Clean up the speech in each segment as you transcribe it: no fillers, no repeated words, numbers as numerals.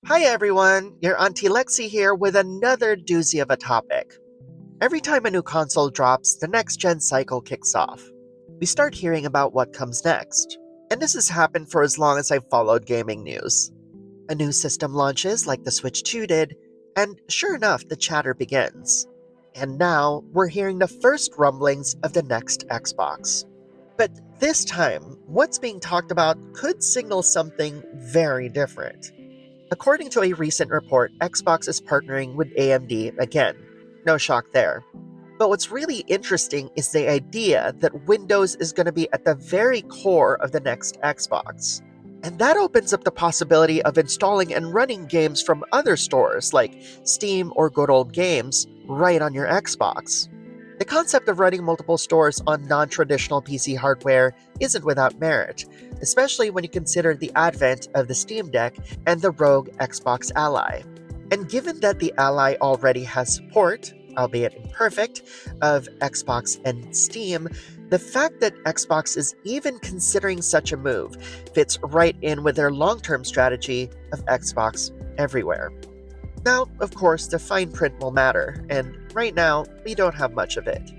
Hi everyone, your Auntie Lexi here with another doozy of a topic. Every time a new console drops, the next gen cycle kicks off. We start hearing about what comes next. And this has happened for as long as I've followed gaming news. A new system launches, like the Switch 2 did, and sure enough, the chatter begins. And now, we're hearing the first rumblings of the next Xbox. But this time, what's being talked about could signal something very different. According to a recent report, Xbox is partnering with AMD again. No shock there. But what's really interesting is the idea that Windows is going to be at the very core of the next Xbox. And that opens up the possibility of installing and running games from other stores like Steam or Good Old Games right on your Xbox. The concept of running multiple stores on non traditional PC hardware isn't without merit, especially when you consider the advent of the Steam Deck and the Rogue Xbox Ally. And given that the Ally already has support, albeit imperfect, of Xbox and Steam, the fact that Xbox is even considering such a move fits right in with their long term strategy of Xbox everywhere. Now, of course, the fine print will matter, and right now, we don't have much of it.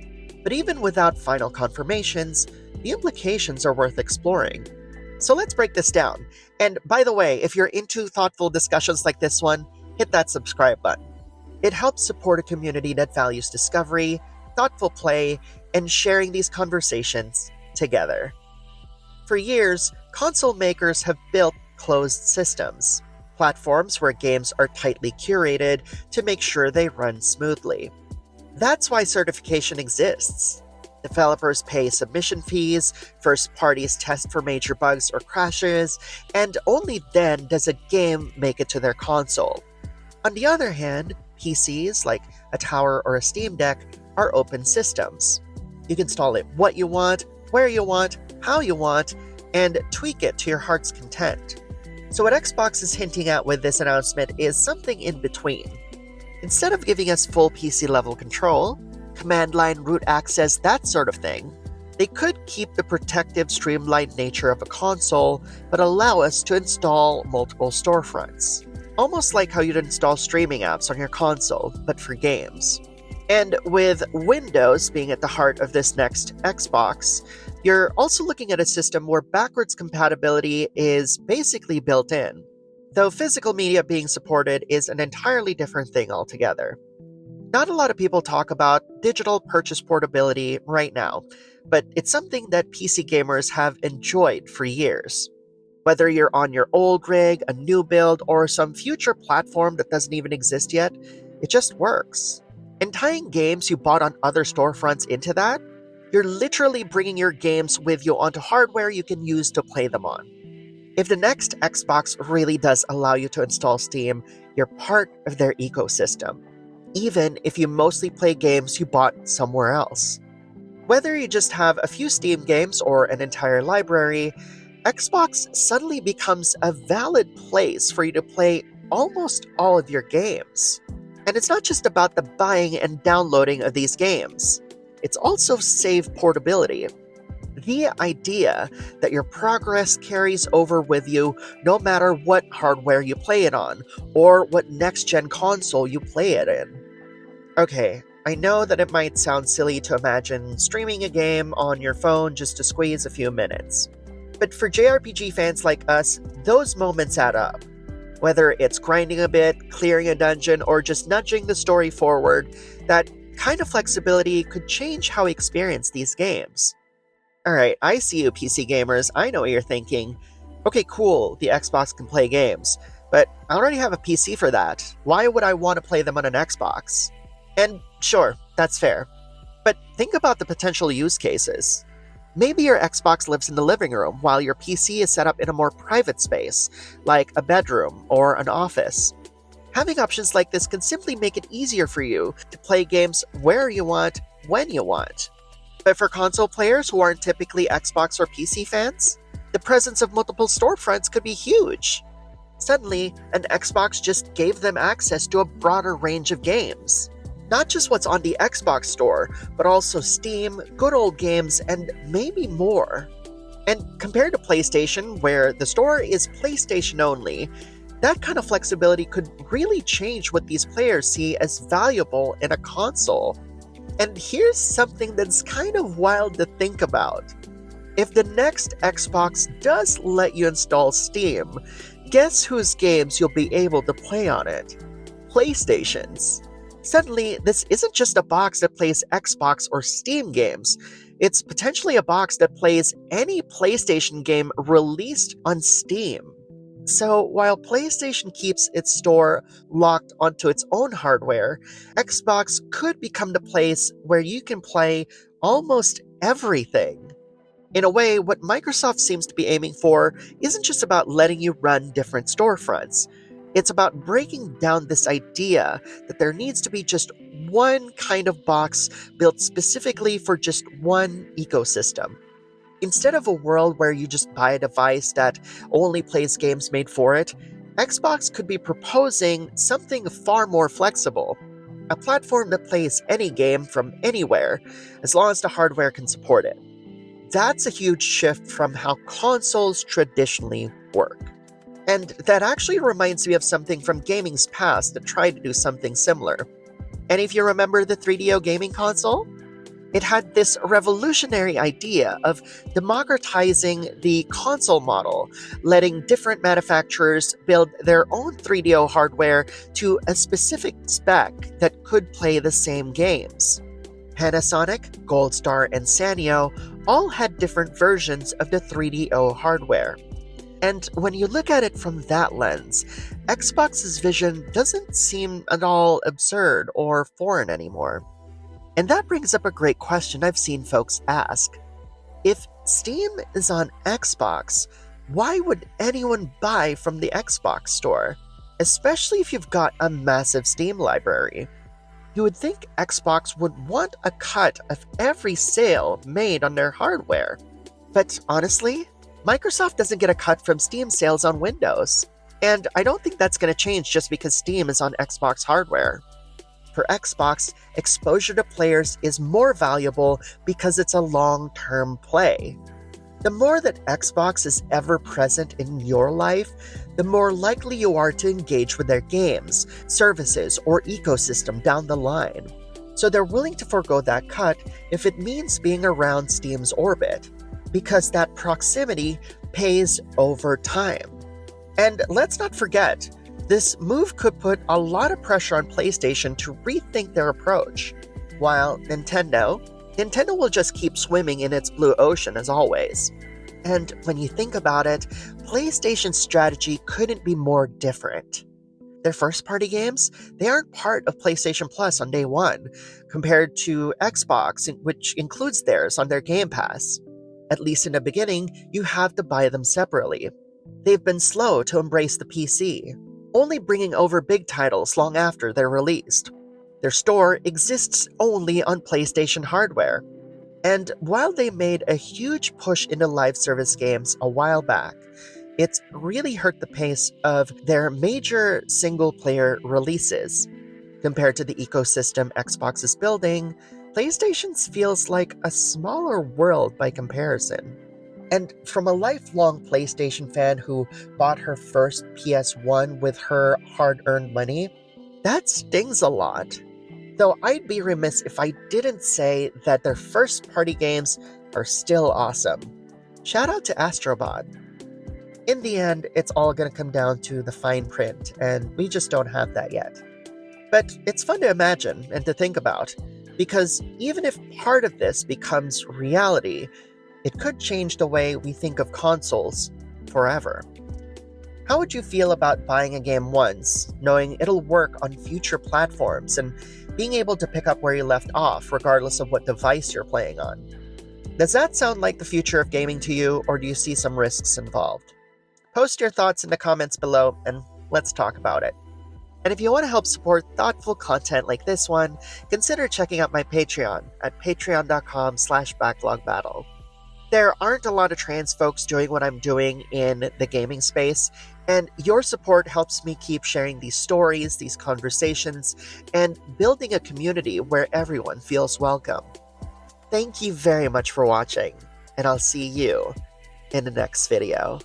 But even without final confirmations, the implications are worth exploring. So let's break this down. And by the way, if you're into thoughtful discussions like this one, hit that subscribe button. It helps support a community that values discovery, thoughtful play, and sharing these conversations together. For years, console makers have built closed systems, platforms where games are tightly curated to make sure they run smoothly. That's why certification exists. Developers pay submission fees, first parties test for major bugs or crashes, and only then does a game make it to their console. On the other hand, PCs, like a Tower or a Steam Deck, are open systems. You can install it what you want, where you want, how you want, and tweak it to your heart's content. So what Xbox is hinting at with this announcement is something in between. Instead of giving us full PC level control, command line root access, that sort of thing, they could keep the protective, streamlined nature of a console, but allow us to install multiple storefronts. Almost like how you'd install streaming apps on your console, but for games. And with Windows being at the heart of this next Xbox, you're also looking at a system where backwards compatibility is basically built in, though physical media being supported is an entirely different thing altogether. Not a lot of people talk about digital purchase portability right now, but it's something that PC gamers have enjoyed for years. Whether you're on your old rig, a new build, or some future platform that doesn't even exist yet, it just works. And tying games you bought on other storefronts into that, you're literally bringing your games with you onto hardware you can use to play them on. If the next Xbox really does allow you to install Steam, you're part of their ecosystem, even if you mostly play games you bought somewhere else. Whether you just have a few Steam games or an entire library, Xbox suddenly becomes a valid place for you to play almost all of your games. And it's not just about the buying and downloading of these games. It's also save portability. The idea that your progress carries over with you no matter what hardware you play it on, or what next-gen console you play it in. Okay, I know that it might sound silly to imagine streaming a game on your phone just to squeeze a few minutes. But for JRPG fans like us, those moments add up. Whether it's grinding a bit, clearing a dungeon, or just nudging the story forward, that kind of flexibility could change how we experience these games. Alright, I see you PC gamers, I know what you're thinking. Okay, cool, the Xbox can play games, but I already have a PC for that. Why would I want to play them on an Xbox? And sure, that's fair. But think about the potential use cases. Maybe your Xbox lives in the living room while your PC is set up in a more private space, like a bedroom or an office. Having options like this can simply make it easier for you to play games where you want, when you want. But for console players who aren't typically Xbox or PC fans, the presence of multiple storefronts could be huge. Suddenly, an Xbox just gave them access to a broader range of games. Not just what's on the Xbox store, but also Steam, Good Old Games, and maybe more. And compared to PlayStation, where the store is PlayStation only, That kind of flexibility could really change what these players see as valuable in a console. And here's something that's kind of wild to think about. If the next Xbox does let you install Steam, guess whose games you'll be able to play on it? PlayStation's. Suddenly, this isn't just a box that plays Xbox or Steam games. It's potentially a box that plays any PlayStation game released on Steam. So, while PlayStation keeps its store locked onto its own hardware, Xbox could become the place where you can play almost everything. In a way, what Microsoft seems to be aiming for isn't just about letting you run different storefronts. It's about breaking down this idea that there needs to be just one kind of box built specifically for just one ecosystem. Instead of a world where you just buy a device that only plays games made for it, Xbox could be proposing something far more flexible. A platform that plays any game from anywhere, as long as the hardware can support it. That's a huge shift from how consoles traditionally work. And that actually reminds me of something from gaming's past that tried to do something similar. And if you remember the 3DO gaming console? It had this revolutionary idea of democratizing the console model, letting different manufacturers build their own 3DO hardware to a specific spec that could play the same games. Panasonic, Goldstar, and Sanyo all had different versions of the 3DO hardware. And when you look at it from that lens, Xbox's vision doesn't seem at all absurd or foreign anymore. And that brings up a great question I've seen folks ask. If Steam is on Xbox, why would anyone buy from the Xbox store? Especially if you've got a massive Steam library. You would think Xbox would want a cut of every sale made on their hardware. But honestly, Microsoft doesn't get a cut from Steam sales on Windows. And I don't think that's going to change just because Steam is on Xbox hardware. For Xbox, exposure to players is more valuable because it's a long-term play. The more that Xbox is ever present in your life, the more likely you are to engage with their games, services, or ecosystem down the line. So they're willing to forego that cut if it means being around Steam's orbit, because that proximity pays over time. And let's not forget, this move could put a lot of pressure on PlayStation to rethink their approach, while Nintendo will just keep swimming in its blue ocean as always. And when you think about it, PlayStation's strategy couldn't be more different. Their first-party games, they aren't part of PlayStation Plus on day one, compared to Xbox, which includes theirs on their Game Pass. At least in the beginning, you have to buy them separately. They've been slow to embrace the PC, only bringing over big titles long after they're released. Their store exists only on PlayStation hardware. And while they made a huge push into live service games a while back, it's really hurt the pace of their major single-player releases. Compared to the ecosystem Xbox is building, PlayStation's feels like a smaller world by comparison. And from a lifelong PlayStation fan who bought her first PS1 with her hard-earned money, that stings a lot. Though I'd be remiss if I didn't say that their first-party games are still awesome. Shout out to Astrobot. In the end, it's all going to come down to the fine print, and we just don't have that yet. But it's fun to imagine and to think about, because even if part of this becomes reality, it could change the way we think of consoles forever. How would you feel about buying a game once, knowing it'll work on future platforms, and being able to pick up where you left off regardless of what device you're playing on? Does that sound like the future of gaming to you, or do you see some risks involved? Post your thoughts in the comments below, and let's talk about it. And if you want to help support thoughtful content like this one, consider checking out my Patreon at patreon.com/backlogbattle. There aren't a lot of trans folks doing what I'm doing in the gaming space, and your support helps me keep sharing these stories, these conversations, and building a community where everyone feels welcome. Thank you very much for watching, and I'll see you in the next video.